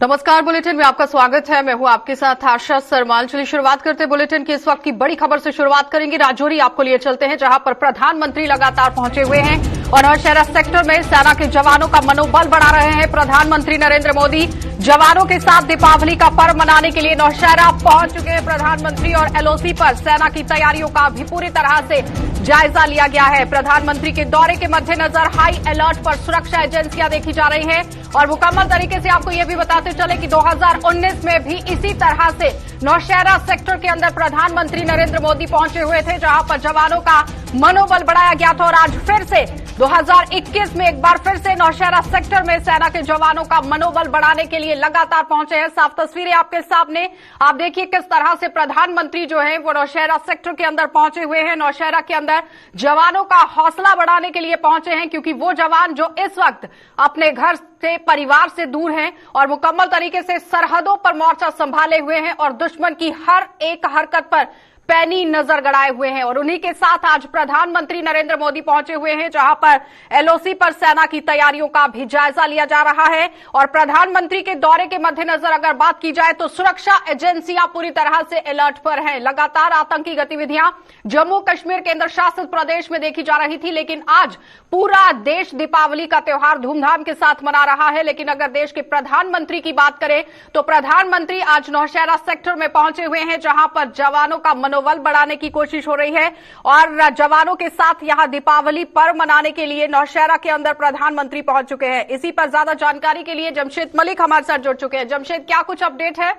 नमस्कार, बुलेटिन में आपका स्वागत है। मैं हूं आपके साथ आशा सरमाल। चलिए शुरुआत करते हैं बुलेटिन की इस वक्त की बड़ी खबर से शुरुआत करेंगे। राजौरी आपको लिए चलते हैं, जहां पर प्रधानमंत्री लगातार पहुंचे हुए हैं और नौशहरा सेक्टर में सेना के जवानों का मनोबल बढ़ा रहे हैं। प्रधानमंत्री नरेंद्र मोदी जवानों के साथ दीपावली का पर्व मनाने के लिए नौशहरा पहुंच चुके हैं प्रधानमंत्री और एलओसी पर सेना की तैयारियों का भी पूरी तरह से जायजा लिया गया है। प्रधानमंत्री के दौरे के मद्देनजर हाई अलर्ट पर सुरक्षा एजेंसियां देखी जा रही हैं और मुकम्मल तरीके से आपको यह भी बताते चले कि 2019 में भी इसी तरह से नौशहरा सेक्टर के अंदर प्रधानमंत्री नरेंद्र मोदी पहुंचे हुए थे, जहां पर जवानों का मनोबल बढ़ाया गया था। और आज फिर से 2021 में एक बार फिर से नौशहरा सेक्टर में सेना के जवानों का मनोबल बढ़ाने के लिए लगातार पहुंचे हैं। साफ तस्वीरें आपके सामने, आप देखिए किस तरह से प्रधानमंत्री जो है वो नौशहरा सेक्टर के अंदर पहुंचे हुए हैं। नौशहरा के अंदर जवानों का हौसला बढ़ाने के लिए पहुंचे हैं, क्योंकि वो जवान जो इस वक्त अपने घर से, परिवार से दूर हैं और मुकम्मल तरीके से सरहदों पर मोर्चा संभाले हुए हैं और दुश्मन की हर एक हरकत पर पैनी नजर गड़ाए हुए हैं। और उन्हीं के साथ आज प्रधानमंत्री नरेंद्र मोदी पहुंचे हुए हैं, जहां पर एलओसी पर सेना की तैयारियों का भी जायजा लिया जा रहा है। और प्रधानमंत्री के दौरे के मद्देनजर अगर बात की जाए तो सुरक्षा एजेंसियां पूरी तरह से अलर्ट पर हैं। लगातार आतंकी गतिविधियां जम्मू कश्मीर केंद्र शासित प्रदेश में देखी जा रही थी, लेकिन आज पूरा देश दीपावली का त्योहार धूमधाम के साथ मना रहा है। लेकिन अगर देश के प्रधानमंत्री की बात करें तो प्रधानमंत्री आज नौशहरा सेक्टर में पहुंचे हुए हैं, जहां पर जवानों का मनोबल बढ़ाने की कोशिश हो रही है और जवानों के साथ यहां दीपावली पर्व मनाने के लिए नौशहरा के अंदर प्रधानमंत्री पहुंच चुके हैं। इसी पर ज्यादा जानकारी के लिए जमशेद मलिक हमारे साथ जुड़ चुके हैं। जमशेद, क्या कुछ अपडेट है?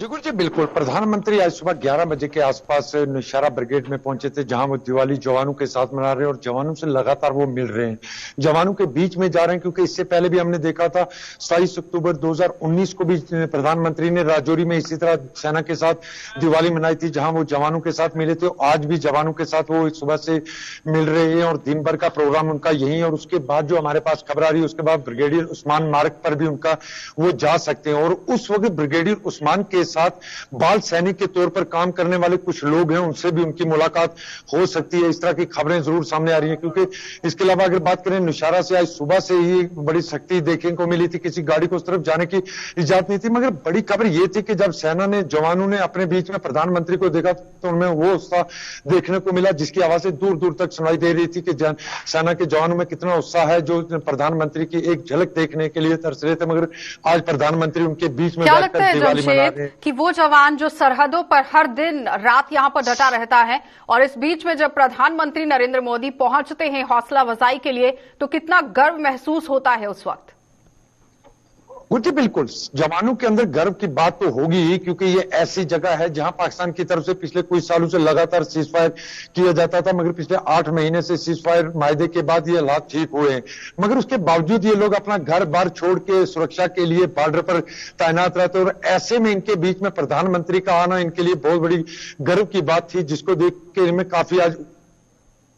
जी बिल्कुल, प्रधानमंत्री आज सुबह 11 बजे के आसपास नौशहरा ब्रिगेड में पहुंचे थे, जहां वो दिवाली जवानों के साथ मना रहे हैं और जवानों से लगातार वो मिल रहे हैं, जवानों के बीच में जा रहे हैं। क्योंकि इससे पहले भी हमने देखा था 27 अक्टूबर 2019 को भी प्रधानमंत्री ने राजौरी में इसी तरह सेना के साथ दिवाली मनाई थी, जहां वो जवानों के साथ मिले थे। आज भी जवानों के साथ वो सुबह से मिल रहे हैं और दिन भर का प्रोग्राम उनका यही है। और उसके बाद जो हमारे पास खबर आ रही है, उसके बाद ब्रिगेडियर उस्मान मार्ग पर भी उनका वो जा सकते हैं। और उस वक्त ब्रिगेडियर उस्मान के साथ बाल सैनिक के तौर पर काम करने वाले कुछ लोग हैं, उनसे भी उनकी मुलाकात हो सकती है। इस तरह की खबरें जरूर सामने आ रही हैं। क्योंकि इसके अलावा अगर बात करें, नौशहरा से आज सुबह से ही बड़ी सख्ती देखने को मिली थी, किसी गाड़ी को उस तरफ जाने की इजाजत नहीं थी। मगर बड़ी खबर यह थी कि जब सेना ने, जवानों ने अपने बीच में प्रधानमंत्री को देखा तो उनमें वो उत्साह देखने को मिला, जिसकी आवाजें दूर दूर तक सुनाई दे रही थी कि सेना के जवानों में कितना उत्साह है, जो प्रधानमंत्री की एक झलक देखने के लिए तरस रहे थे। मगर आज प्रधानमंत्री उनके बीच में बैठकर दिवाली मना रहे हैं। कि वो जवान जो सरहदों पर हर दिन रात यहां पर डटा रहता है और इस बीच में जब प्रधानमंत्री नरेंद्र मोदी पहुंचते हैं हौसला अफजाई के लिए, तो कितना गर्व महसूस होता है उस वक्त? जी बिल्कुल, जवानों के अंदर गर्व की बात तो होगी ही, क्योंकि ये ऐसी जगह है जहां पाकिस्तान की तरफ से पिछले कुछ सालों से लगातार सीज फायर किया जाता था। मगर पिछले 8 महीने से सीज फायर मायदे के बाद ये हालात ठीक हुए हैं। मगर उसके बावजूद ये लोग अपना घर बार छोड़ के सुरक्षा के लिए बॉर्डर पर तैनात रहते, और ऐसे में इनके बीच में प्रधानमंत्री का आना इनके लिए बहुत बड़ी गर्व की बात थी, जिसको देख के इनमें काफी आज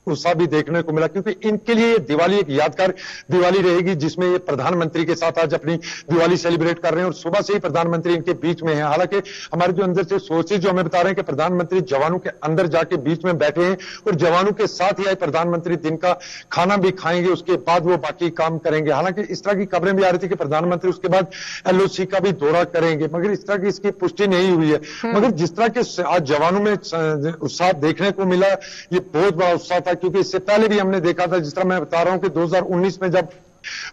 उत्साह भी देखने को मिला। क्योंकि इनके लिए दिवाली एक यादगार दिवाली रहेगी, जिसमें ये प्रधानमंत्री के साथ आज अपनी दिवाली सेलिब्रेट कर रहे हैं और सुबह से ही प्रधानमंत्री इनके बीच में है। हालांकि हमारे जो अंदर से सोर्सेज जो हमें बता रहे हैं कि प्रधानमंत्री जवानों के अंदर जाके बीच में बैठे हैं और जवानों के साथ ही आए प्रधानमंत्री दिन का खाना भी खाएंगे, उसके बाद वो बाकी काम करेंगे। हालांकि इस तरह की खबरें भी आ रही थी कि प्रधानमंत्री उसके बाद एलओसी का भी दौरा करेंगे, मगर इस तरह की इसकी पुष्टि नहीं हुई है। मगर जिस तरह के आज जवानों में उत्साह देखने को मिला, ये बहुत बड़ा उत्साह था। क्योंकि इससे पहले भी हमने देखा था, जिस तरह मैं बता रहा हूं कि 2019 में जब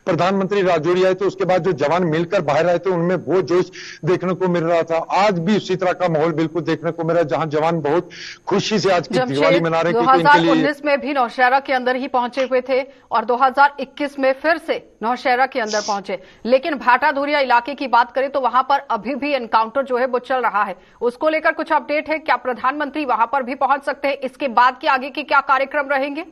प्रधानमंत्री राजौरी आए तो उसके बाद जो जवान मिलकर बाहर आए थे, उनमें वो जोश देखने को मिल रहा था। आज भी उसी तरह का माहौल बिल्कुल देखने को मिल रहा है, जहां जवान बहुत खुशी से आज की दिवाली मना रहे हैं। 2019 में भी नौशहरा के अंदर ही पहुंचे हुए थे और 2021 में फिर से नौशहरा के अंदर पहुंचे। लेकिन भाटाधुरिया इलाके की बात करें तो वहां पर अभी भी एनकाउंटर जो है वो चल रहा है। उसको लेकर कुछ अपडेट है? क्या प्रधानमंत्री वहां पर भी पहुंच सकते हैं? इसके बाद के आगे के क्या कार्यक्रम रहेंगे?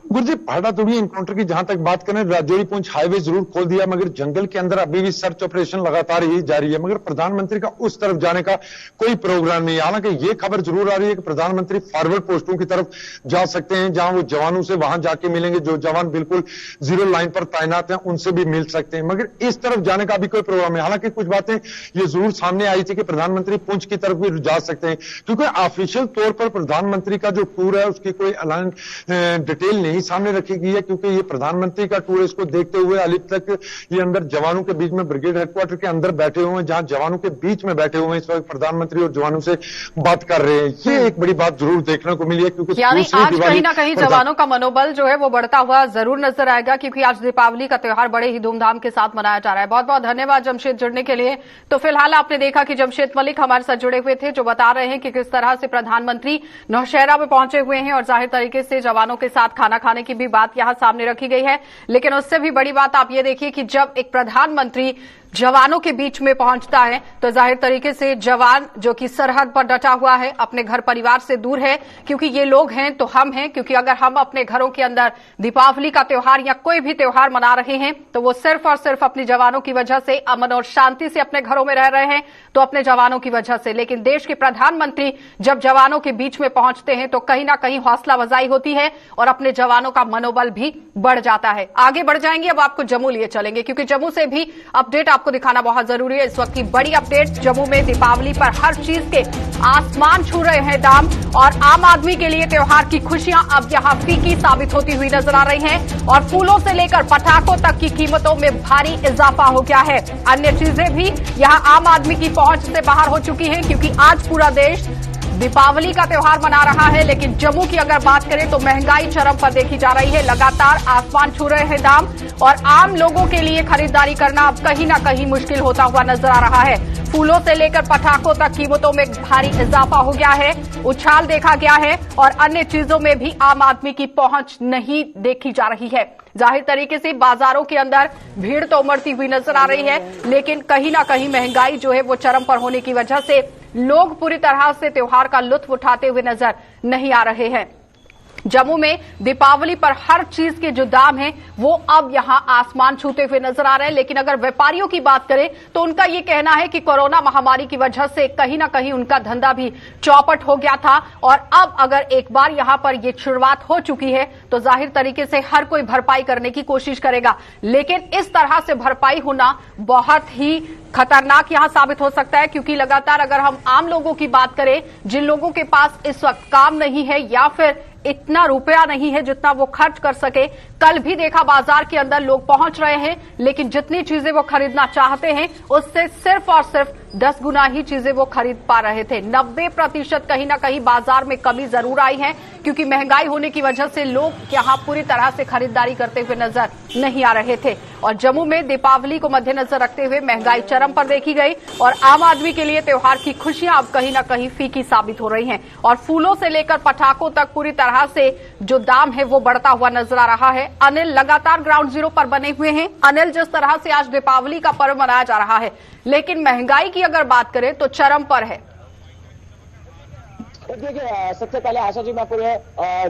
गुरुजी, भाटाधुरिया इनकाउंटर की जहां तक बात करें, राजौरी पुंछ हाईवे जरूर खोल दिया, मगर जंगल के अंदर अभी भी सर्च ऑपरेशन लगातार ही जारी है। मगर प्रधानमंत्री का उस तरफ जाने का कोई प्रोग्राम नहीं है। हालांकि ये खबर जरूर आ रही है कि प्रधानमंत्री फॉरवर्ड पोस्टों की तरफ जा सकते हैं, जहां वो जवानों से वहां जाके मिलेंगे, जो जवान बिल्कुल जीरो लाइन पर तैनात हैं उनसे भी मिल सकते हैं। मगर इस तरफ जाने का भी कोई प्रोग्राम है। हालांकि कुछ बातें ये जरूर सामने आई थी कि प्रधानमंत्री पुंछ की तरफ भी जा सकते हैं, क्योंकि ऑफिशियल तौर पर प्रधानमंत्री का जो टूर है उसकी कोई डिटेल डिटेल नहीं सामने रखी गई है, क्योंकि ये प्रधानमंत्री का टूर है। इसको देखते हुए अभी तक ये अंदर जवानों के बीच में ब्रिगेड हेडक्वार्टर के अंदर बैठे हुए हैं, जहां जवानों के बीच में बैठे हुए हैं इस वक्त प्रधानमंत्री और जवानों से बात कर रहे हैं। ये एक बड़ी बात जरूर देखने को मिली है, क्योंकि यानी आज कहीं ना कहीं जवानों का मनोबल जो है वो बढ़ता हुआ जरूर नजर आएगा, क्योंकि आज दीपावली का त्योहार बड़े ही धूमधाम के साथ मनाया जा रहा है। बहुत बहुत धन्यवाद जमशेद जुड़ने के लिए। तो फिलहाल आपने देखा कि जमशेद मलिक हमारे साथ जुड़े हुए थे, जो बता रहे हैं कि किस तरह से प्रधानमंत्री नौशहरा में पहुंचे हुए हैं और जाहिर तरीके से जवानों के साथ खाना खाने की भी बात यहां सामने रखी गई है। लेकिन उससे भी बड़ी बात आप ये देखिए कि जब एक प्रधानमंत्री जवानों के बीच में पहुंचता है तो जाहिर तरीके से जवान जो कि सरहद पर डटा हुआ है, अपने घर परिवार से दूर है, क्योंकि ये लोग हैं तो हम हैं। क्योंकि अगर हम अपने घरों के अंदर दीपावली का त्योहार या कोई भी त्योहार मना रहे हैं तो वो सिर्फ और सिर्फ अपनी जवानों की वजह से, अमन और शांति से अपने घरों में रह रहे हैं तो अपने जवानों की वजह से। लेकिन देश के प्रधानमंत्री जब जवानों के बीच में पहुंचते हैं तो कहीं ना कहीं हौसला अफजाई होती है और अपने जवानों का मनोबल भी बढ़ जाता है। आगे बढ़ जाएंगे, अब आपको जम्मू लिए चलेंगे, क्योंकि जम्मू से भी अपडेट आपको दिखाना बहुत जरूरी है। इस वक्त की बड़ी अपडेट, जम्मू में दीपावली पर हर चीज के आसमान छू रहे हैं दाम और आम आदमी के लिए त्योहार की खुशियां अब यहां फीकी साबित होती हुई नजर आ रही हैं और फूलों से लेकर पटाखों तक की कीमतों में भारी इजाफा हो गया है। अन्य चीजें भी यहां आम आदमी की पहुंच से बाहर हो चुकी हैं, क्योंकि आज पूरा देश दीपावली का त्योहार मना रहा है। लेकिन जम्मू की अगर बात करें तो महंगाई चरम पर देखी जा रही है, लगातार आसमान छू रहे हैं दाम और आम लोगों के लिए खरीदारी करना अब कहीं ना कहीं मुश्किल होता हुआ नजर आ रहा है। फूलों से लेकर पटाखों तक कीमतों में भारी इजाफा हो गया है, उछाल देखा गया है और अन्य चीजों में भी आम आदमी की पहुंच नहीं देखी जा रही है। जाहिर तरीके से बाजारों के अंदर भीड़ तो उमड़ती हुई नजर आ रही है, लेकिन कहीं ना कहीं महंगाई जो है वो चरम पर होने की वजह से लोग पूरी तरह से त्योहार का लुत्फ उठाते हुए नजर नहीं आ रहे हैं। जम्मू में दीपावली पर हर चीज के जो दाम हैं वो अब यहां आसमान छूते हुए नजर आ रहे हैं। लेकिन अगर व्यापारियों की बात करें तो उनका ये कहना है कि कोरोना महामारी की वजह से कहीं ना कहीं उनका धंधा भी चौपट हो गया था और अब अगर एक बार यहां पर ये शुरुआत हो चुकी है तो जाहिर तरीके से हर कोई भरपाई करने की कोशिश करेगा। लेकिन इस तरह से भरपाई होना बहुत ही खतरनाक यहां साबित हो सकता है, क्योंकि लगातार अगर हम आम लोगों की बात करें, जिन लोगों के पास इस वक्त काम नहीं है या फिर इतना रुपया नहीं है जितना वो खर्च कर सके, कल भी देखा बाजार के अंदर लोग पहुंच रहे हैं लेकिन जितनी चीजें वो खरीदना चाहते हैं उससे सिर्फ और सिर्फ 10 गुना ही चीजें वो खरीद पा रहे थे। 90% कहीं ना कहीं बाजार में कमी जरूर आई है, क्योंकि महंगाई होने की वजह से लोग यहां पूरी तरह से खरीदारी करते हुए नजर नहीं आ रहे थे। और जम्मू में दीपावली को मद्देनजर रखते हुए महंगाई चरम पर देखी गई और आम आदमी के लिए त्योहार की खुशियां अब कहीं ना कहीं फीकी साबित हो रही हैं और फूलों से लेकर पटाखों तक पूरी तरह से जो दाम है वो बढ़ता हुआ नजर आ रहा है। अनिल लगातार ग्राउंड जीरो पर बने हुए हैं। अनिल, जिस तरह से आज दीपावली का पर्व मनाया जा रहा है, लेकिन महंगाई की अगर बात करें तो चरम पर है। देखिए, सबसे पहले आशा जी मैं पूरे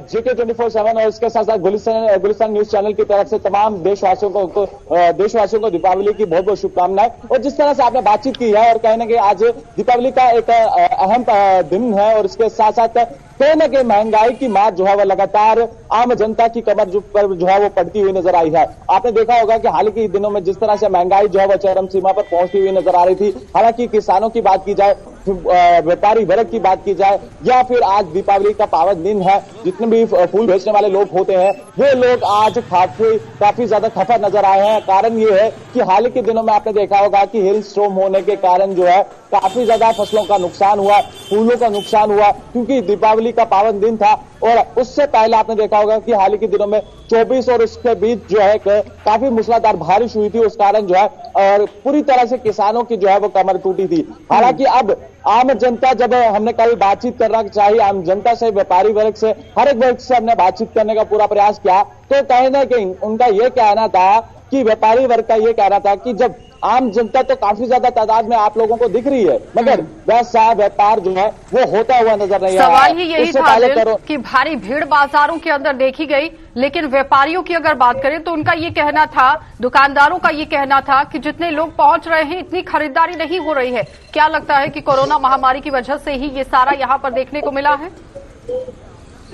जीके 24/7 और इसके साथ साथ गुलिस्तान न्यूज चैनल की तरफ से तमाम देशवासियों को दीपावली की बहुत बहुत शुभकामनाएं। और जिस तरह से आपने बातचीत की है और कहीं ना कहीं आज दीपावली का एक अहम दिन है और इसके साथ साथ कहीं ना कहीं महंगाई की मार जो है वो लगातार आम जनता की कमर जो है वो पड़ती हुई नजर आई है। आपने देखा होगा कि हाल के दिनों में जिस तरह से महंगाई जो है वो चरम सीमा पर पहुंचती हुई नजर आ रही थी। हालांकि किसानों की बात की जाए, व्यापारी वर्ग की बात की जाए या फिर आज दीपावली का पावन दिन है, जितने भी फूल बेचने वाले लोग होते हैं वो लोग आज काफी ज्यादा खफा नजर आए हैं। कारण ये है कि हाल के दिनों में आपने देखा होगा कि हेल स्टॉर्म होने के कारण जो है काफी ज्यादा फसलों का नुकसान हुआ, फूलों का नुकसान हुआ, क्योंकि दीपावली का पावन दिन था। और उससे पहले आपने देखा होगा कि हाल के दिनों में 24 और उसके बीच जो है काफी मूसलाधार बारिश हुई थी, उस कारण जो है और पूरी तरह से किसानों की जो है वो कमर टूटी थी। हालांकि अब आम जनता, जब हमने कल बातचीत करना चाहिए आम जनता से, व्यापारी वर्ग से, हर एक वर्ग से हमने बातचीत करने का पूरा प्रयास किया तो कहीं ना कहीं उनका यह कहना था कि व्यापारी वर्ग का यह कहना था कि जब आम जनता तो काफी ज्यादा तादाद में आप लोगों को दिख रही है मगर वैसा व्यापार जो है वो होता हुआ नजर नहीं आ रहा है। सवाल ही यही था कि भारी भीड़ बाजारों के अंदर देखी गई, लेकिन व्यापारियों की अगर बात करें तो उनका ये कहना था, दुकानदारों का ये कहना था कि जितने लोग पहुंच रहे हैं इतनी खरीदारी नहीं हो रही है। क्या लगता है कि कोरोना महामारी की वजह से ही ये सारा यहाँ पर देखने को मिला है?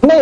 नहीं,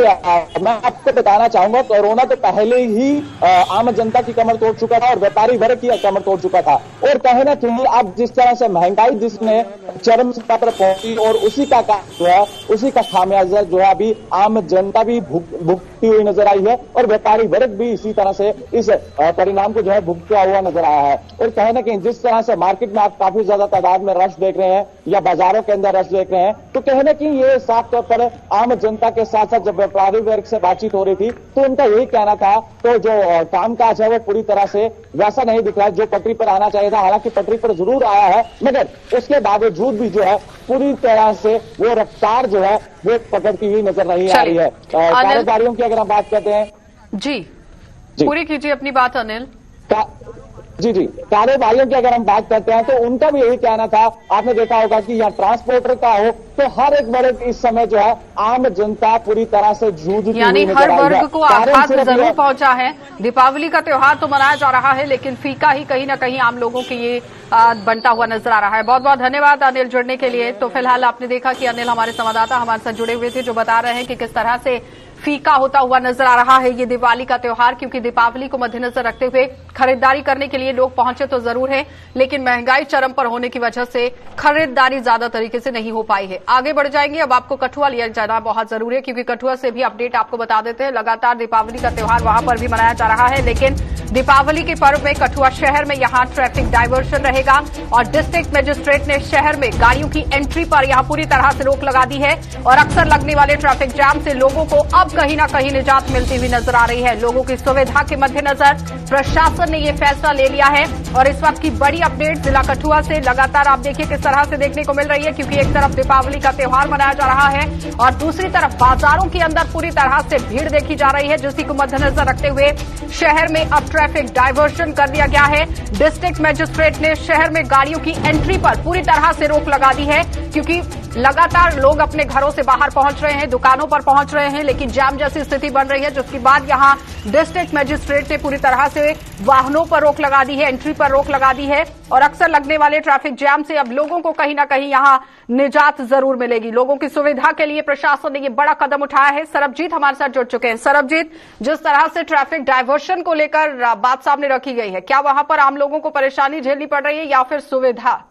मैं आपको बताना चाहूंगा, कोरोना तो पहले ही आम जनता की कमर तोड़ चुका था और व्यापारी वर्ग की कमर तोड़ चुका था। और कहीं ना कहीं अब जिस तरह से महंगाई जिसने चरम सीमा पर पहुंची और उसी का जो है, उसी का खामियाजा जो है अभी आम जनता भी भुगतती हुई नजर आई है और व्यापारी वर्ग भी इसी तरह से इस परिणाम को जो है भुगतता हुआ नजर आया है। और कहीं ना कहीं जिस तरह से मार्केट में आप काफी ज्यादा तादाद में रश देख रहे हैं या बाजारों के अंदर रश देख रहे हैं, तो कहीं ना कहीं ये साफ तौर पर आम जनता के साथ साथ जब व्यापारी वर्ग से बातचीत हो रही थी तो उनका यही कहना था, तो जो कामकाज है वो पूरी तरह से वैसा नहीं दिख रहा है जो पटरी पर आना चाहिए था। हालांकि पटरी पर जरूर आया है, मगर उसके बावजूद भी जो है पूरी तरह से वो रफ्तार जो है वो पकड़ती हुई नजर नहीं आ रही है। कारोबारियों की अगर हम बात करते हैं जी, पूरी कीजिए अपनी बात अनिल। जी, कारोबारियों की अगर हम बात करते हैं तो उनका भी यही कहना था। आपने देखा होगा कि यहाँ ट्रांसपोर्टर का हो तो हर एक वर्ग इस समय जो है आम जनता पूरी तरह से जूझती यानी हर वर्ग को आघात जरूर पहुंचा है। दीपावली का त्योहार तो मनाया जा रहा है, लेकिन फीका ही कहीं ना कहीं आम लोगों के ये बनता हुआ नजर आ रहा है। बहुत बहुत धन्यवाद अनिल जुड़ने के लिए। तो फिलहाल आपने देखा कि अनिल हमारे संवाददाता हमारे साथ जुड़े हुए थे, जो बता रहे हैं कि किस तरह से फीका होता हुआ नजर आ रहा है ये दिवाली का त्योहार, क्योंकि दीपावली को मद्देनजर रखते हुए खरीदारी करने के लिए लोग पहुंचे तो जरूर है, लेकिन महंगाई चरम पर होने की वजह से खरीदारी ज्यादा तरीके से नहीं हो पाई है। आगे बढ़ जाएंगे, अब आपको कठुआ लिया जाना बहुत जरूरी है, क्योंकि कठुआ से भी अपडेट आपको बता देते हैं। लगातार दीपावली का त्योहार वहां पर भी मनाया जा रहा है, लेकिन दीपावली के पर्व में कठुआ शहर में यहां ट्रैफिक डायवर्शन रहेगा और डिस्ट्रिक्ट मजिस्ट्रेट ने शहर में गाड़ियों की एंट्री पर यहां पूरी तरह से रोक लगा दी है और अक्सर लगने वाले ट्रैफिक जाम से लोगों को अब कहीं ना कहीं निजात मिलती हुई नजर आ रही है। लोगों की सुविधा के मद्देनजर प्रशासन ने यह फैसला ले लिया है और इस वक्त की बड़ी अपडेट जिला कठुआ से लगातार आप देखिए किस तरह से देखने को मिल रही है, क्योंकि एक तरफ दीपावली का त्योहार मनाया जा रहा है और दूसरी तरफ बाजारों के अंदर पूरी तरह से भीड़ देखी जा रही है, जिसी को मद्देनजर रखते हुए शहर में अब ट्रैफिक डायवर्शन कर दिया गया है। डिस्ट्रिक्ट मजिस्ट्रेट ने शहर में गाड़ियों की एंट्री पर पूरी तरह से रोक लगा दी है, क्योंकि लगातार लोग अपने घरों से बाहर पहुंच रहे हैं, दुकानों पर पहुंच रहे हैं, लेकिन जाम जैसी स्थिति बन रही है, जिसके बाद यहां डिस्ट्रिक्ट मजिस्ट्रेट ने पूरी तरह से वाहनों पर रोक लगा दी है, एंट्री पर रोक लगा दी है और अक्सर लगने वाले ट्रैफिक जैम से अब लोगों को कहीं ना कहीं यहां निजात जरूर मिलेगी। लोगों की सुविधा के लिए प्रशासन ने यह बड़ा कदम उठाया है। सरबजीत हमारे साथ जुड़ चुके हैं। सरबजीत, जिस तरह से ट्रैफिक डायवर्शन को लेकर बात सामने रखी गई है, क्या वहां पर आम लोगों को परेशानी झेलनी पड़ रही है या फिर सुविधा?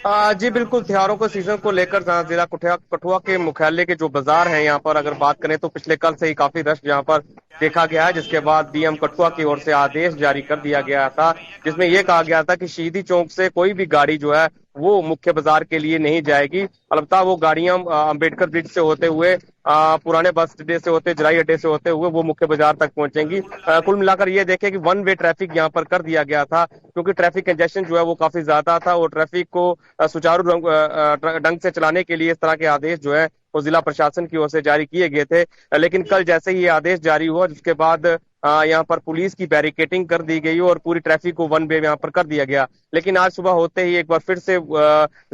जी बिल्कुल, त्योहारों को सीजन को लेकर जिला कठुआ के मुख्यालय के जो बाजार हैं यहाँ पर अगर बात करें तो पिछले कल से ही काफी रश यहाँ पर देखा गया है, जिसके बाद डीएम कठुआ की ओर से आदेश जारी कर दिया गया था, जिसमें यह कहा गया था कि शहीदी चौक से कोई भी गाड़ी जो है वो मुख्य बाजार के लिए नहीं जाएगी। अलबत्ता वो गाड़ियां अंबेडकर ब्रिज से होते हुए पुराने बस अड्डे से होते जराई अड्डे से होते हुए वो मुख्य बाजार तक पहुंचेंगी। कुल मिलाकर ये देखें कि वन वे ट्रैफिक यहाँ पर कर दिया गया था, क्योंकि ट्रैफिक कंजेशन जो है वो काफी ज्यादा था और ट्रैफिक को सुचारू ढंग से चलाने के लिए इस तरह के आदेश जो है वो जिला प्रशासन की ओर से जारी किए गए थे। लेकिन कल जैसे ही ये आदेश जारी हुआ, जिसके बाद यहाँ पर पुलिस की बैरिकेटिंग कर दी गई और पूरी ट्रैफिक को वन वे यहाँ पर कर दिया गया। लेकिन आज सुबह होते ही एक बार फिर से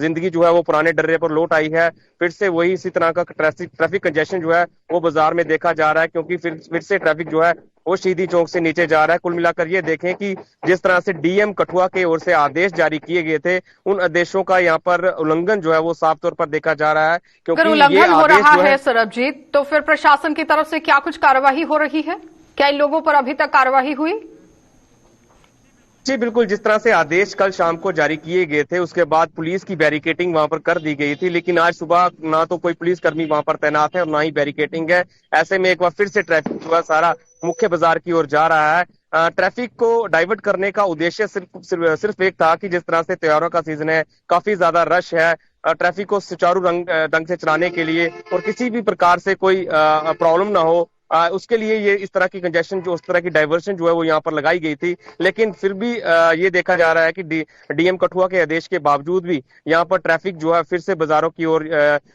जिंदगी जो है वो पुराने डर्रे पर लौट आई है। फिर से वही इसी तरह का ट्रैफिक कंजेशन जो है वो बाजार में देखा जा रहा है, क्योंकि फिर से ट्रैफिक जो है वो शहीदी चौक से नीचे जा रहा है। कुल मिलाकर ये देखें कि जिस तरह से डीएम कठुआ की ओर से आदेश जारी किए गए थे, उन आदेशों का यहाँ पर उल्लंघन जो है वो साफ तौर पर देखा जा रहा है। क्योंकि उल्लंघन हो रहा है सरबजीत, तो फिर प्रशासन की तरफ से क्या कुछ कार्यवाही हो रही है? क्या इन लोगों पर अभी तक कार्यवाही हुई? जी बिल्कुल, जिस तरह से आदेश कल शाम को जारी किए गए थे उसके बाद पुलिस की बैरिकेटिंग वहां पर कर दी गई थी, लेकिन आज सुबह ना तो कोई पुलिसकर्मी वहां पर तैनात है और ना ही बैरिकेटिंग है। ऐसे में एक बार फिर से ट्रैफिक जो है सारा मुख्य बाजार की ओर जा रहा है। ट्रैफिक को डाइवर्ट करने का उद्देश्य सिर्फ एक था कि जिस तरह से त्योहारों का सीजन है, काफी ज्यादा रश है, ट्रैफिक को सुचारू ढंग से चलाने के लिए और किसी भी प्रकार से कोई प्रॉब्लम ना हो, उसके लिए ये इस तरह की कंजेशन जो उस तरह की डाइवर्शन जो है वो यहाँ पर लगाई गई थी। लेकिन फिर भी ये देखा जा रहा है कि डीएम कठुआ के आदेश के बावजूद भी यहाँ पर ट्रैफिक जो है फिर से बाजारों की ओर,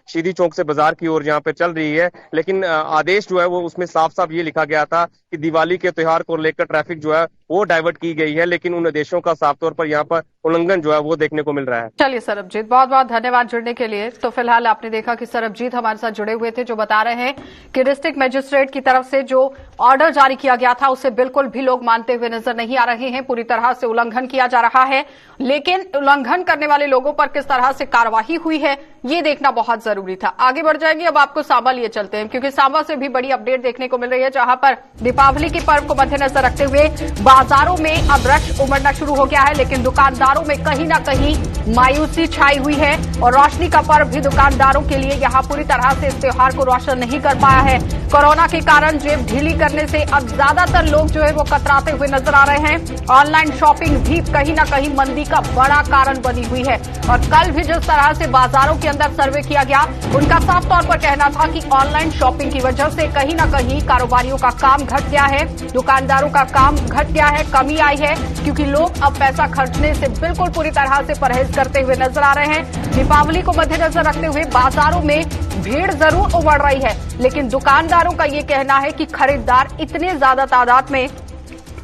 शहीदी चौक से बाजार की ओर यहाँ पे चल रही है। लेकिन आदेश जो है वो उसमें साफ साफ ये लिखा गया था कि दिवाली के त्योहार को लेकर ट्रैफिक जो है वो डाइवर्ट की गई है, लेकिन उन आदेशों का साफ तौर पर यहाँ पर उल्लंघन जो है वो देखने को मिल रहा है। चलिए सरबजीत, बहुत बहुत धन्यवाद जुड़ने के लिए। तो फिलहाल आपने देखा कि सरबजीत हमारे साथ जुड़े हुए थे, जो बता रहे हैं कि डिस्ट्रिक्ट मजिस्ट्रेट की तरफ से जो ऑर्डर जारी किया गया था उसे बिल्कुल भी लोग मानते हुए नजर नहीं आ रहे हैं। पूरी तरह से उल्लंघन किया जा रहा है, लेकिन उल्लंघन करने वाले लोगों पर किस तरह से कार्यवाही हुई है ये देखना बहुत जरूरी था। आगे बढ़ जाएंगे, अब आपको सांबा लिए चलते हैं, क्योंकि सांबा से भी बड़ी अपडेट देखने को मिल रही है, जहां पर दीपावली के पर्व को मद्देनजर रखते हुए बाजारों में अब रश उमड़ना शुरू हो गया है, लेकिन दुकानदारों में कहीं ना कहीं मायूसी छाई हुई है और रोशनी का पर्व भी दुकानदारों के लिए यहां पूरी तरह से इस त्योहार को रोशन नहीं कर पाया है। कोरोना के कारण जेब ढीली करने से अब ज्यादातर लोग जो है वो कतराते हुए नजर आ रहे हैं। ऑनलाइन शॉपिंग भी कहीं ना कहीं मंदी का बड़ा कारण बनी हुई है और कल भी जिस तरह से बाजारों के अंदर सर्वे किया गया, उनका साफ तौर पर कहना था कि ऑनलाइन शॉपिंग की वजह से कहीं ना कहीं कारोबारियों का काम घट गया है, दुकानदारों का काम घट गया है, कमी आई है, क्योंकि लोग अब पैसा खर्चने से बिल्कुल पूरी तरह से परहेज करते हुए नजर आ रहे हैं। दीपावली को मद्देनजर रखते हुए बाजारों में भीड़ जरूर उमड़ रही है, लेकिन दुकानदारों का ये कहना है कि खरीदार इतने ज्यादा तादाद में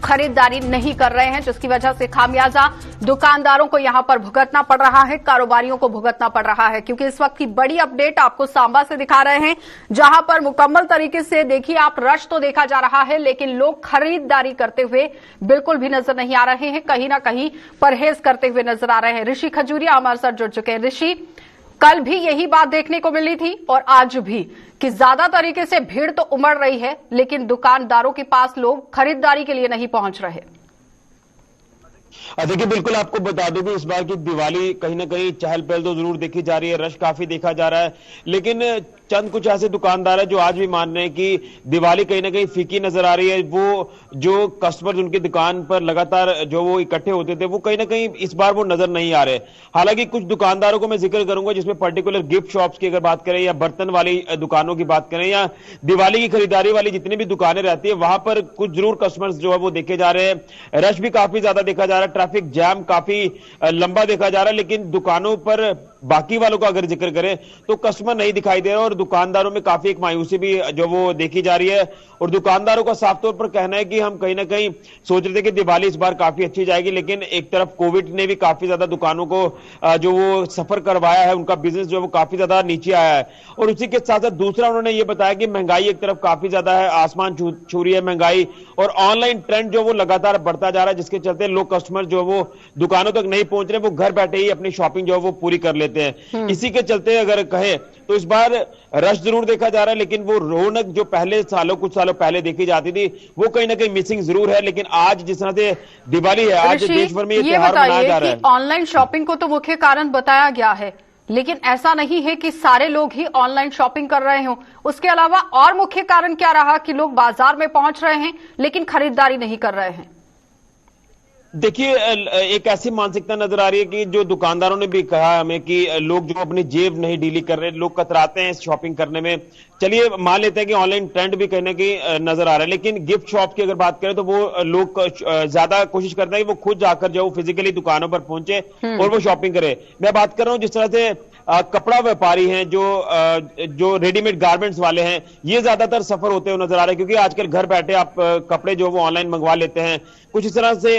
खरीदारी नहीं कर रहे हैं, जिसकी वजह से खामियाजा दुकानदारों को यहां पर भुगतना पड़ रहा है, कारोबारियों को भुगतना पड़ रहा है। क्योंकि इस वक्त की बड़ी अपडेट आपको सांबा से दिखा रहे हैं, जहां पर मुकम्मल तरीके से देखिए आप रश तो देखा जा रहा है, लेकिन लोग खरीदारी करते हुए बिल्कुल भी नजर नहीं आ रहे हैं, कहीं ना कहीं परहेज करते हुए नजर आ रहे हैं। ऋषि खजूरिया हमारे साथ जुड़ चुके हैं। ऋषि, कल भी यही बात देखने को मिली थी और आज भी कि ज्यादा तरीके से भीड़ तो उमड़ रही है, लेकिन दुकानदारों के पास लोग खरीदारी के लिए नहीं पहुंच रहे। देखिए, बिल्कुल आपको बता दूं कि इस बार की दिवाली कहीं ना कहीं चहल पहल तो जरूर देखी जा रही है, रश काफी देखा जा रहा है, लेकिन चंद कुछ ऐसे दुकानदार हैं जो आज भी मान रहे हैं कि दिवाली कहीं ना कहीं फीकी नजर आ रही है। वो जो कस्टमर्स उनकी दुकान पर लगातार जो वो इकट्ठे होते थे, वो कहीं ना कहीं इस बार वो नजर नहीं आ रहे। हालांकि कुछ दुकानदारों को मैं जिक्र करूंगा, जिसमें पर्टिकुलर गिफ्ट शॉप्स की अगर बात करें या बर्तन वाली दुकानों की बात करें या दिवाली की खरीदारी वाली जितनी भी दुकानें रहती है, वहां पर कुछ जरूर कस्टमर्स जो है वो देखे जा रहे हैं। रश भी काफी ज्यादा देखा जा रहा है, ट्रैफिक जैम काफी लंबा देखा जा रहा है, लेकिन दुकानों पर बाकी वालों का अगर जिक्र करें तो कस्टमर नहीं दिखाई दे रहा और दुकानदारों में काफी एक मायूसी भी जो वो देखी जा रही है। और दुकानदारों का साफ तौर पर कहना है कि हम कहीं ना कहीं सोच रहे थे कि दिवाली इस बार काफी अच्छी जाएगी, लेकिन एक तरफ कोविड ने भी काफी ज्यादा दुकानों को जो वो सफर करवाया है, उनका बिजनेस जो है वो काफी ज्यादा नीचे आया है। और उसी के साथ साथ दूसरा उन्होंने ये बताया कि महंगाई एक तरफ काफी ज्यादा है, आसमान छू रही है महंगाई, और ऑनलाइन ट्रेंड जो वो लगातार बढ़ता जा रहा है, जिसके चलते लोग कस्टमर जो वो दुकानों तक नहीं पहुंच रहे, वो घर बैठे ही अपनी शॉपिंग जो है वो पूरी कर लेते हैं। इसी के चलते अगर कहें तो इस बार रश जरूर देखा जा रहा है, लेकिन वो रौनक जो पहले कुछ सालों पहले देखी जाती थी, वो कहीं ना कहीं मिसिंग जरूर है। लेकिन आज जिस तरह से दिवाली है, आज देश भर में ये त्योहार मनाया जा रहा है। ऑनलाइन शॉपिंग को तो मुख्य कारण बताया गया है, लेकिन ऐसा नहीं है कि सारे लोग ही ऑनलाइन शॉपिंग कर रहे हों। उसके अलावा और मुख्य कारण क्या रहा कि लोग बाजार में पहुंच रहे हैं लेकिन खरीदारी नहीं कर रहे हैं? देखिए, एक ऐसी मानसिकता नजर आ रही है कि जो दुकानदारों ने भी कहा हमें कि लोग जो अपनी जेब नहीं ढीली कर रहे, लोग कतराते हैं शॉपिंग करने में। चलिए मान लेते हैं कि ऑनलाइन ट्रेंड भी कहीं ना कहीं नजर आ रहा है, लेकिन गिफ्ट शॉप की अगर बात करें तो वो लोग ज्यादा कोशिश करते हैं कि वो खुद जाकर जो फिजिकली दुकानों पर पहुंचे और वो शॉपिंग करे। मैं बात कर रहा हूं जिस तरह से कपड़ा व्यापारी हैं, जो रेडीमेड गारमेंट्स वाले हैं, ये ज्यादातर सफर होते हुए नजर आ रहे हैं, क्योंकि आजकल घर बैठे आप कपड़े जो वो ऑनलाइन मंगवा लेते हैं। कुछ इस तरह से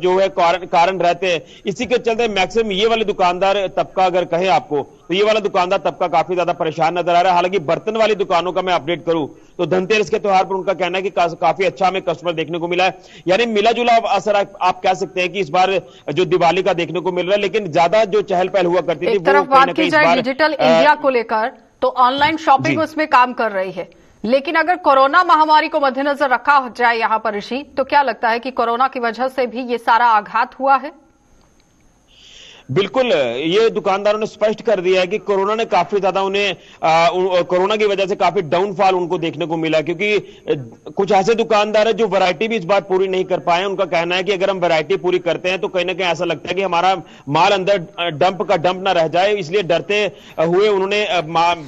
जो है कारण रहते हैं। इसी के चलते मैक्सिमम ये वाले दुकानदार तबका अगर कहें आपको, तो ये वाला दुकानदार तबका काफी ज्यादा परेशान नजर आ रहा है। हालांकि बर्तन वाली दुकानों का मैं अपडेट करूं तो धनतेरस के त्योहार पर उनका कहना है कि काफी अच्छा हमें कस्टमर देखने को मिला है। यानी मिला जुला असर आप कह सकते हैं कि इस बार जो दिवाली का देखने को मिल रहा है, लेकिन ज्यादा जो चहल पहल हुआ करती थी एक तरफ बात की जाए डिजिटल इंडिया को लेकर तो ऑनलाइन शॉपिंग उसमें काम कर रही है, लेकिन अगर कोरोना महामारी को मद्देनजर रखा जाए यहां पर ऋषि, तो क्या लगता है कि कोरोना की वजह से भी ये सारा आघात हुआ है? बिल्कुल, ये दुकानदारों ने स्पष्ट कर दिया है कि कोरोना ने काफी ज्यादा कोरोना की वजह से काफी डाउनफॉल उनको देखने को मिला, क्योंकि कुछ ऐसे दुकानदार हैं जो वैरायटी भी इस बार पूरी नहीं कर पाए। उनका कहना है कि अगर हम वैरायटी पूरी करते हैं तो कहीं ना कहीं ऐसा लगता है कि हमारा माल अंदर डंप का डंप ना रह जाए, इसलिए डरते हुए उन्होंने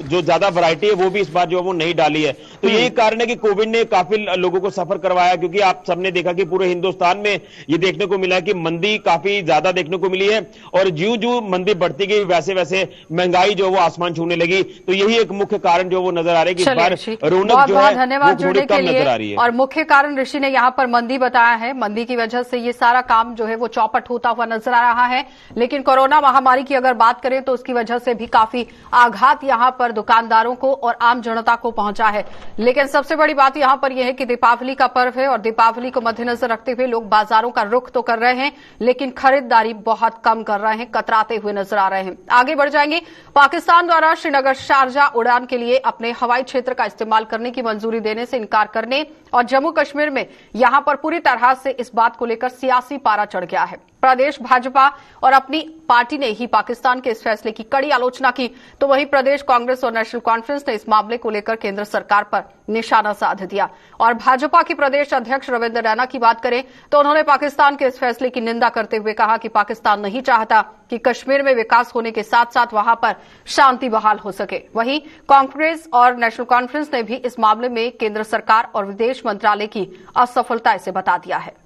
जो ज्यादा वैरायटी है वो भी इस बार जो वो नहीं डाली है। तो यही कारण है कि कोविड ने काफी लोगों को सफर करवाया, क्योंकि आप सबने देखा कि पूरे हिंदुस्तान में ये देखने को मिला कि मंदी काफी ज्यादा देखने को मिली है, और ज्यों मंदी बढ़ती गई वैसे वैसे महंगाई जो वो आसमान छूने लगी। तो यही एक मुख्य कारण जो वो नजर आ रहा है कि इस बार रौनक जो है वो थोड़ी कम नजर आ रही है। और मुख्य कारण ऋषि ने यहाँ पर मंदी बताया है, मंदी की वजह से ये सारा काम जो है वो चौपट होता हुआ नजर आ रहा है। लेकिन कोरोना महामारी की अगर बात करें तो उसकी वजह से भी काफी आघात यहाँ पर दुकानदारों को और आम जनता को पहुंचा है। लेकिन सबसे बड़ी बात यहाँ पर यह है कि दीपावली का पर्व है और दीपावली को मद्देनजर रखते हुए लोग बाजारों का रुख तो कर रहे हैं, लेकिन खरीदारी बहुत कम कर रहे हैं। हैं कतराते हुए नजर आ रहे हैं। आगे बढ़ जाएंगे। पाकिस्तान द्वारा श्रीनगर शारजाह उड़ान के लिए अपने हवाई क्षेत्र का इस्तेमाल करने की मंजूरी देने से इनकार करने और जम्मू कश्मीर में यहां पर पूरी तरह से इस बात को लेकर सियासी पारा चढ़ गया है। प्रदेश भाजपा और अपनी पार्टी ने ही पाकिस्तान के इस फैसले की कड़ी आलोचना की, तो वहीं प्रदेश कांग्रेस और नेशनल कॉन्फ्रेंस ने इस मामले को लेकर केंद्र सरकार पर निशाना साध दिया। और भाजपा के प्रदेश अध्यक्ष रविंद्र रैना की बात करें तो उन्होंने पाकिस्तान के इस फैसले की निंदा करते हुए कहा कि पाकिस्तान नहीं चाहता कि कश्मीर में विकास होने के साथ साथ वहां पर शांति बहाल हो सके। वहीं कांग्रेस और नेशनल कॉन्फ्रेंस ने भी इस मामले में केंद्र सरकार और विदेश मंत्रालय की असफलता इसे बता दिया है।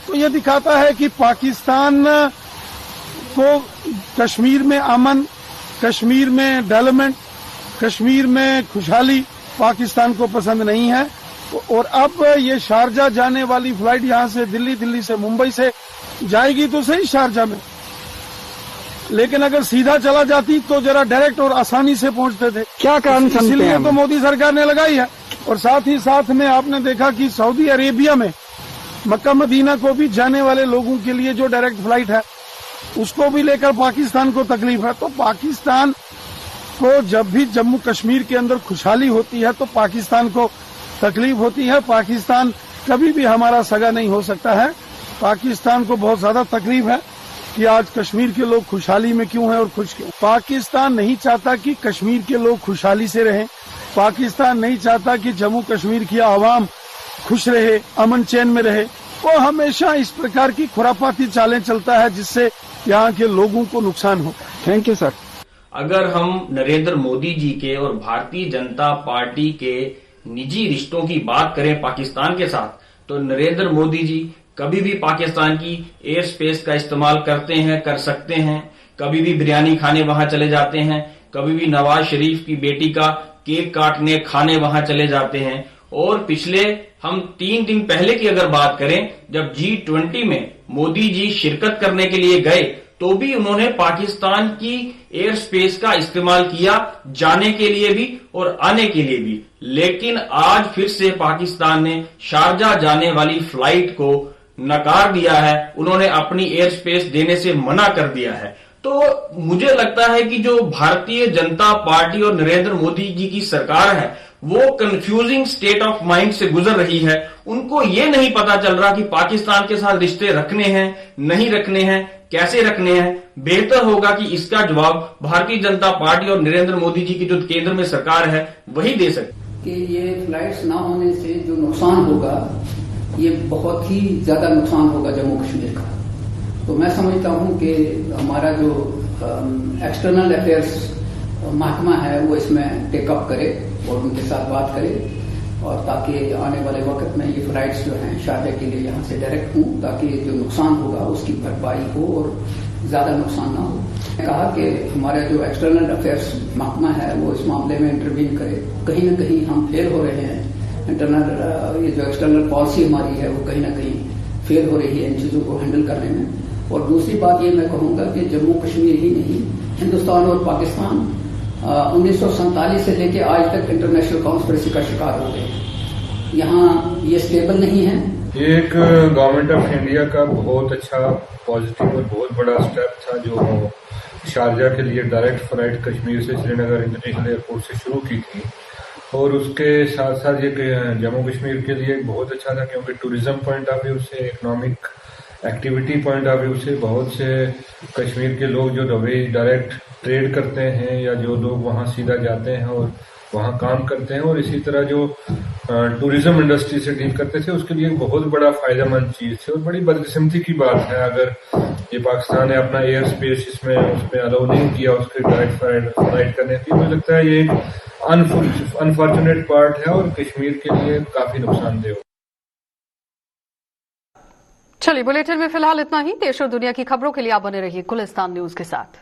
तो ये दिखाता है कि पाकिस्तान को कश्मीर में अमन, कश्मीर में डेवलपमेंट, कश्मीर में खुशहाली पाकिस्तान को पसंद नहीं है। और अब ये शारजा जाने वाली फ्लाइट यहां से दिल्ली, दिल्ली से मुंबई से जाएगी तो सही शारजा में, लेकिन अगर सीधा चला जाती तो जरा डायरेक्ट और आसानी से पहुंचते थे। क्या कारण समझते हैं? इसलिए तो मोदी सरकार ने लगाई है। और साथ ही साथ में आपने देखा कि सऊदी अरेबिया में मक्का मदीना को भी जाने वाले लोगों के लिए जो डायरेक्ट फ्लाइट है उसको भी लेकर पाकिस्तान को तकलीफ है। तो पाकिस्तान को जब भी जम्मू कश्मीर के अंदर खुशहाली होती है तो पाकिस्तान को तकलीफ होती है। पाकिस्तान कभी भी हमारा सगा नहीं हो सकता है। पाकिस्तान को बहुत ज्यादा तकलीफ है कि आज कश्मीर के लोग खुशहाली में क्यों हैं और खुश क्यों। पाकिस्तान नहीं चाहता कि कश्मीर के लोग खुशहाली से रहें। पाकिस्तान नहीं चाहता कि जम्मू कश्मीर की आवाम खुश रहे, अमन चैन में रहे। वो हमेशा इस प्रकार की खुरापाती चालें चलता है जिससे यहाँ के लोगों को नुकसान हो। Thank you sir. अगर हम नरेंद्र मोदी जी के और भारतीय जनता पार्टी के निजी रिश्तों की बात करें पाकिस्तान के साथ, तो नरेंद्र मोदी जी कभी भी पाकिस्तान की एयर स्पेस का इस्तेमाल करते हैं, कर सकते हैं। कभी भी बिरयानी खाने वहां चले जाते हैं, कभी भी नवाज शरीफ की बेटी का केक काटने खाने वहां चले जाते हैं। और पिछले हम 3 दिन पहले की अगर बात करें, जब G20 में मोदी जी शिरकत करने के लिए गए तो भी उन्होंने पाकिस्तान की एयर स्पेस का इस्तेमाल किया, जाने के लिए भी और आने के लिए भी। लेकिन आज फिर से पाकिस्तान ने शारजाह जाने वाली फ्लाइट को नकार दिया है, उन्होंने अपनी एयर स्पेस देने से मना कर दिया है। तो मुझे लगता है कि जो भारतीय जनता पार्टी और नरेंद्र मोदी जी की सरकार है वो कंफ्यूजिंग स्टेट ऑफ माइंड से गुजर रही है। उनको ये नहीं पता चल रहा कि पाकिस्तान के साथ रिश्ते रखने हैं, नहीं रखने हैं, कैसे रखने हैं। बेहतर होगा कि इसका जवाब भारतीय जनता पार्टी और नरेंद्र मोदी जी की जो केंद्र में सरकार है वही दे सके। कि ये फ्लाइट्स ना होने से जो नुकसान होगा ये बहुत ही ज्यादा नुकसान होगा जम्मू कश्मीर का। तो मैं समझता हूं कि हमारा जो एक्सटर्नल अफेयर्स महकमा है वो इसमें टेकअप करे और उनके साथ बात करे, और ताकि आने वाले वक्त में ये फ्लाइट्स जो हैं शारजाह के लिए यहाँ से डायरेक्ट हों, ताकि जो नुकसान होगा उसकी भरपाई हो और ज्यादा नुकसान ना हो। मैंने कहा कि हमारा जो एक्सटर्नल अफेयर्स महकमा है वो इस मामले में इंटरवीन करे। कहीं न कहीं हम फेल हो रहे हैं। इंटरनल ये जो एक्सटर्नल पॉलिसी हमारी है वो कहीं ना कहीं फेल हो रही है इन चीजों को हैंडल करने में। और दूसरी बात ये मैं कहूंगा कि जम्मू कश्मीर ही नहीं, हिंदुस्तान और पाकिस्तान 1947 से लेकर आज तक इंटरनेशनल कॉन्स्पिरेसी का शिकार हो गए। यहाँ ये स्टेबल नहीं है। ये एक गवर्नमेंट ऑफ इंडिया का बहुत अच्छा पॉजिटिव और बहुत बड़ा स्टेप था जो शारजाह के लिए डायरेक्ट फ्लाइट कश्मीर से श्रीनगर इंटरनेशनल एयरपोर्ट से शुरू की थी। और उसके साथ साथ ये जम्मू कश्मीर के लिए बहुत अच्छा था क्योंकि टूरिज्म पॉइंट ऑफ व्यू से, economic activity point of view से बहुत से कश्मीर के लोग जो डायरेक्ट ट्रेड करते हैं या जो लोग वहां सीधा जाते हैं और वहां काम करते हैं और इसी तरह जो टूरिज्म इंडस्ट्री से डील करते थे उसके लिए बहुत बड़ा फायदेमंद चीज थी। और बड़ी बदकिस्मती की बात है अगर ये पाकिस्तान ने अपना एयर स्पेस उसमें अलाउ नहीं किया उसके डायरेक्ट फ्लाइट करने की। मुझे लगता है ये एक अनफॉर्चुनेट पार्ट है और कश्मीर के लिए काफी नुकसानदेह हो। चलिए बुलेटिन में फिलहाल इतना ही। देश और दुनिया की खबरों के लिए आप बने रहिए गुलिस्तान न्यूज के साथ।